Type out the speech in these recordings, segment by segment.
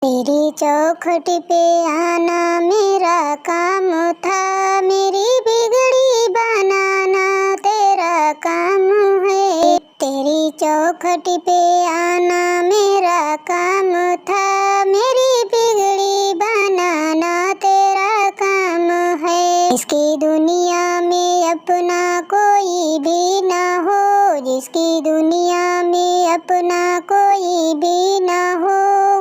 तेरी चौखट पे आना मेरा काम था, मेरी बिगड़ी बनाना तेरा काम है। तेरी चौखट पे आना मेरा काम था, मेरी बिगड़ी बनाना तेरा काम है। इसकी दुनिया में अपना कोई भी ना हो, जिसकी दुनिया में अपना कोई भी ना हो,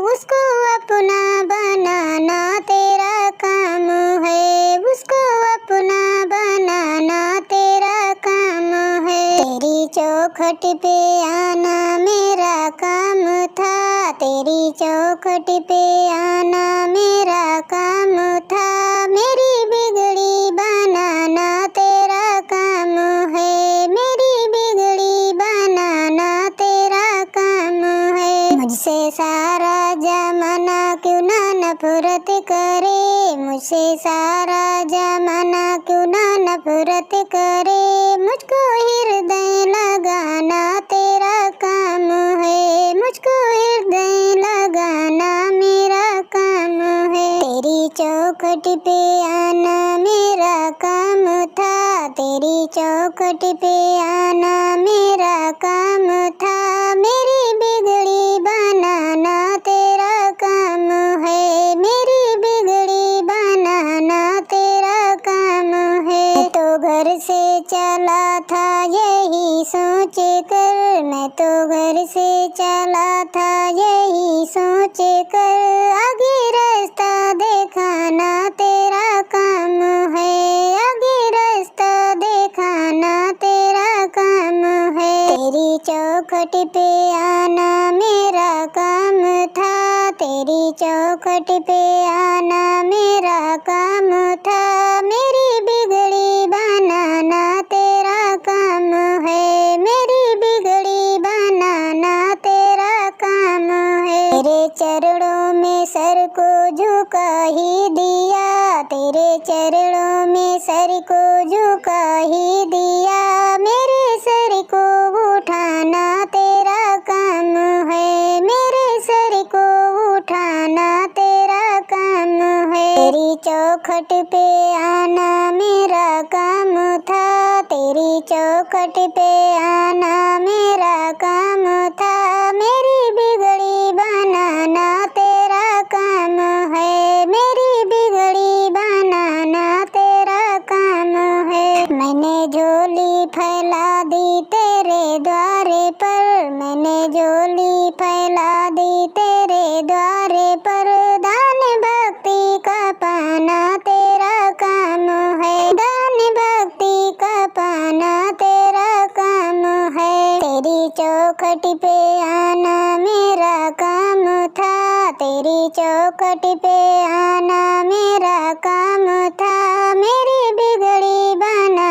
उसको अपना बनाना तेरा काम है, उसको अपना बनाना तेरा काम है। तेरी चौखट पे आना मेरा काम था, तेरी चौखट पे आना मेरा काम था, मेरी बिगड़ी बनाना तेरा काम है, मेरी बिगड़ी बनाना तेरा काम है। मुझसे सारा जमाना क्यों ना नफरत करे, मुझसे सारा जमाना क्यों ना नफरत करे, मुझको हृदय लगाना तेरा काम है, मुझको हृदय लगाना मेरा काम है। तेरी चौखट पे आना मेरा काम था, तेरी चौखट पे आना मेरा काम था, मेरी बिगड़ी बनाना तेरा काम है, मेरी बिगड़ी बनाना तेरा काम है। मैं तो घर से चला था यही सोच कर, मैं तो घर से चला था यही सोच कर, आगे रास्ता दिखाना तेरा काम है, आगे रास्ता दिखाना तेरा काम है। तेरी चौखट पे आना मेरा काम था, तेरी चौखट पे आना मेरा काम था, मेरी बिगड़ी बनाना तेरा काम है, मेरी बिगड़ी बनाना तेरा काम है। तेरे चरणों में सर को झुका ही दिया, तेरे चरणों में सर को झुका ही दिया, मेरे सर को उठाना तेरा काम है, मेरे सर को उठाना तेरा काम है। तेरी चौखट पे आना मेरा काम था, तेरी चौखट पे आना मेरा काम था, मेरी बिगड़ी बनाना तेरा काम है, मेरी बिगड़ी बनाना तेरा काम है। मैंने झोली फैला दी तेरे द्वारे पर, मैंने झोली फैला दी तेरे द्वारे पर, दान भक्ति का पाना तेरा काम है, दान भक्ति का पाना तेरा काम है। तेरी चौखट पे आना मेरा काम था, तेरी चौखट पे आना मेरा काम था, मेरी बिगड़ी बना